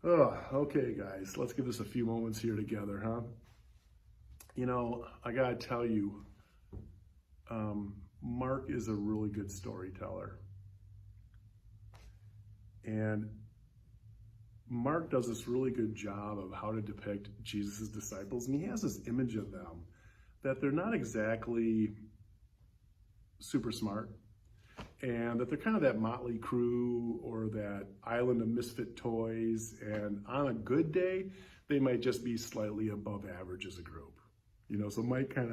Oh, okay, guys, let's give this a few moments here together, huh? I gotta tell you, Mark is a really good storyteller. And Mark does this really good job of how to depict Jesus' disciples. And he has this image of them that they're not exactly super smart, and that they're kind of that motley crew or that island of misfit toys. And on a good day, they might just be slightly above average as a group. So Mark kind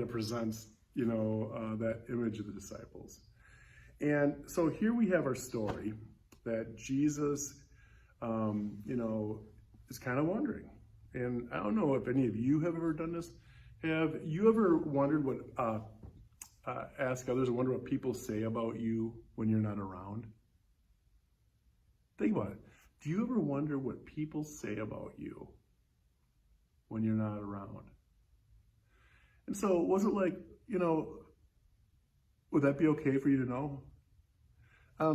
of presents, that image of the disciples. And so here we have our story that Jesus, is kind of wondering. And I don't know if any of you have ever done this. Have you ever wondered ask others and wonder what people say about you when you're not around? Think about it. Do you ever wonder what people say about you when you're not around? And so was it like, would that be okay for you to know?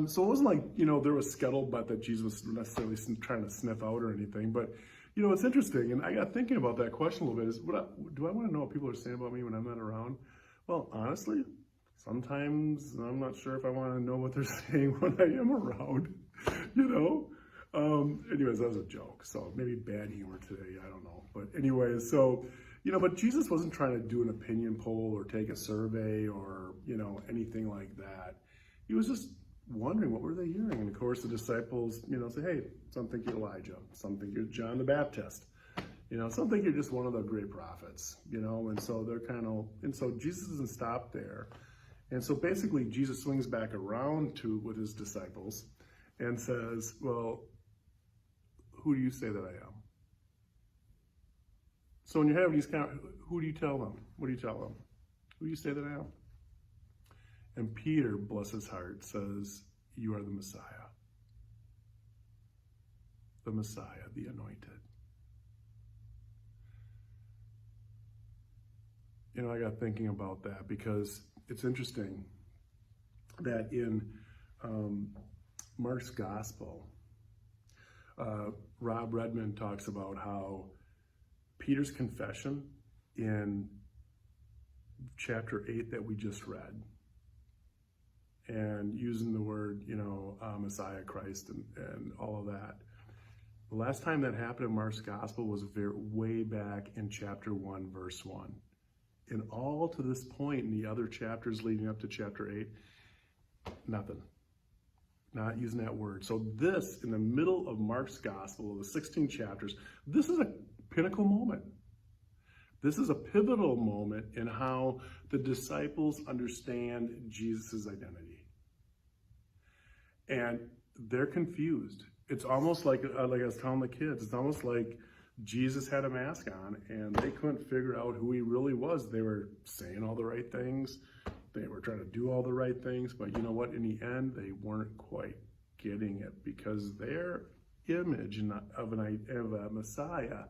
So it wasn't like, there was scuttlebutt that Jesus was necessarily trying to sniff out or anything. But, it's interesting. And I got thinking about that question a little bit. Do I want to know what people are saying about me when I'm not around? Well, honestly, sometimes I'm not sure if I want to know what they're saying when I am around, Anyways, that was a joke. So maybe bad humor today. I don't know. But anyways, so, but Jesus wasn't trying to do an opinion poll or take a survey or, anything like that. He was just wondering what were they hearing. And of course, the disciples, say, hey, some think you're Elijah. Some think you're John the Baptist. Some think you're just one of the great prophets, and so so Jesus doesn't stop there. And so basically Jesus swings back around with his disciples and says, well, who do you say that I am? So when you're having these who do you tell them? What do you tell them? Who do you say that I am? And Peter, bless his heart, says, you are the Messiah. The Messiah, the anointed. I got thinking about that because it's interesting that in Mark's gospel, Rob Redmond talks about how Peter's confession in chapter 8 that we just read, and using the word, Messiah, Christ, and all of that. The last time that happened in Mark's gospel was way back in chapter 1, verse 1. And all to this point in the other chapters leading up to chapter 8, nothing. Not using that word. So this, in the middle of Mark's gospel, of the 16 chapters, this is a pinnacle moment. This is a pivotal moment in how the disciples understand Jesus' identity. And they're confused. It's almost like I was telling the kids, it's almost like Jesus had a mask on and they couldn't figure out who he really was. They were saying all the right things. They were trying to do all the right things. But you know what? In the end, they weren't quite getting it because their image of a Messiah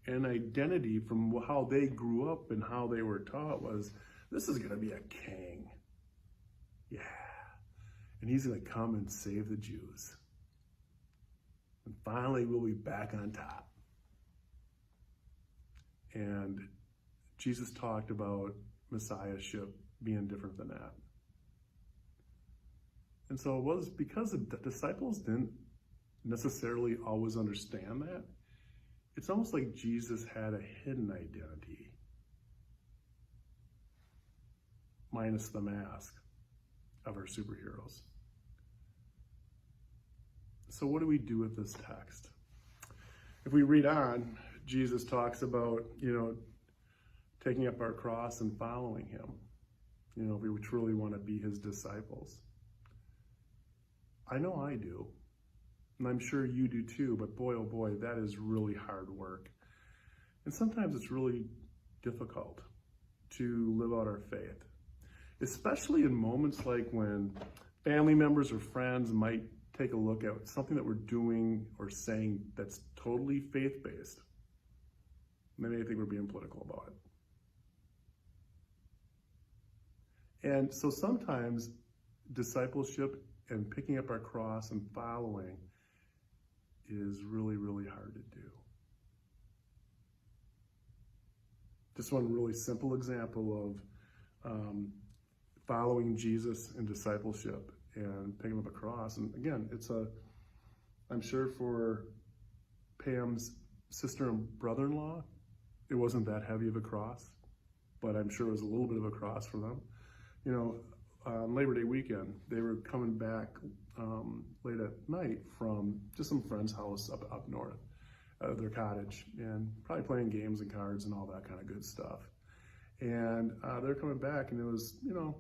and identity from how they grew up and how they were taught was, this is going to be a king. Yeah. And he's going to come and save the Jews. And finally, we'll be back on top. And Jesus talked about messiahship being different than that. And so it was because the disciples didn't necessarily always understand that. It's almost like Jesus had a hidden identity, minus the mask of our superheroes. So what do we do with this text? If we read on, Jesus talks about, taking up our cross and following him, if we truly want to be his disciples. I know I do, and I'm sure you do too, but boy, oh boy, that is really hard work. And sometimes it's really difficult to live out our faith, especially in moments like when family members or friends might take a look at something that we're doing or saying that's totally faith-based. And they may think we're being political about it. And so sometimes discipleship and picking up our cross and following is really, really hard to do. Just one really simple example of following Jesus in discipleship and picking up a cross. And again, I'm sure for Pam's sister and brother-in-law, it wasn't that heavy of a cross, but I'm sure it was a little bit of a cross for them. You know, on Labor Day weekend, they were coming back late at night from just some friend's house up north, their cottage, and probably playing games and cards and all that kind of good stuff. And they're coming back, and it was, you know,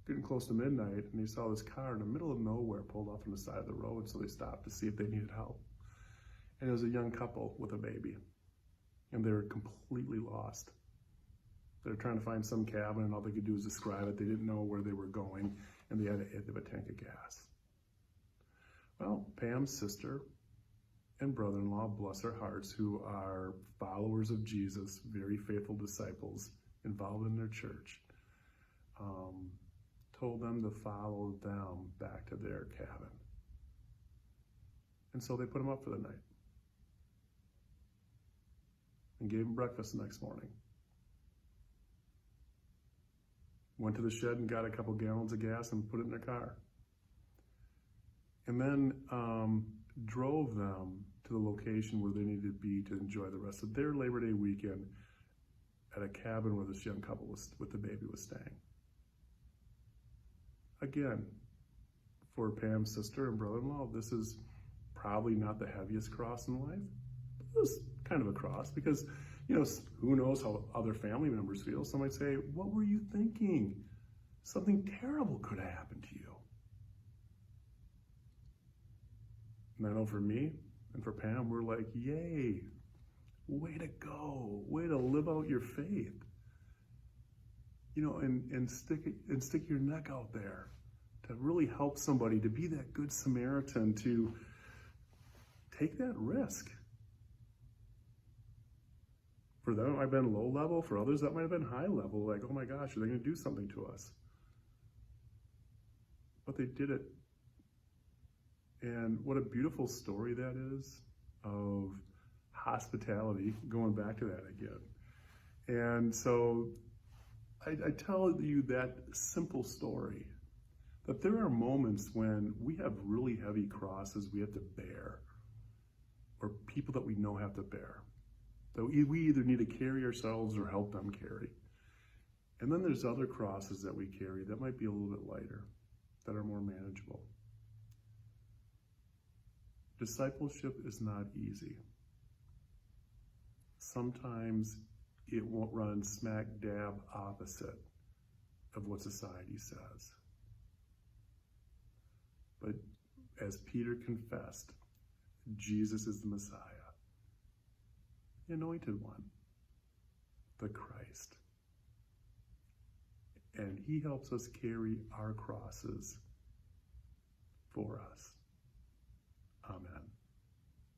getting close to midnight, and they saw this car in the middle of nowhere pulled off on the side of the road, so they stopped to see if they needed help. And it was a young couple with a baby, and they were completely lost. They were trying to find some cabin, and all they could do was describe it. They didn't know where they were going, and they had to hit a tank of gas. Well, Pam's sister and brother-in-law, bless their hearts, who are followers of Jesus, very faithful disciples involved in their church, told them to follow them back to their cabin. And so they put them up for the night and gave them breakfast the next morning. Went to the shed and got a couple gallons of gas and put it in their car. And then drove them to the location where they needed to be to enjoy the rest of their Labor Day weekend at a cabin where this young couple with the baby was staying. Again, for Pam's sister and brother-in-law, this is probably not the heaviest cross in life. It was kind of a cross because, you know, who knows how other family members feel. Some might say, what were you thinking? Something terrible could have happened to you. And I know for me and for Pam, we're like, yay, way to go, way to live out your faith. You know, and stick your neck out there to really help somebody, to be that good Samaritan, to take that risk. For them, it might have been low level. For others, that might have been high level. Like, oh my gosh, are they going to do something to us? But they did it. And what a beautiful story that is of hospitality, going back to that again. And so I tell you that simple story, that there are moments when we have really heavy crosses we have to bear, or people that we know have to bear, that we either need to carry ourselves or help them carry. And then there's other crosses that we carry that might be a little bit lighter, that are more manageable. Discipleship is not easy. Sometimes it won't run smack dab opposite of what society says. But as Peter confessed, Jesus is the Messiah, the anointed one, the Christ. And he helps us carry our crosses for us. Amen.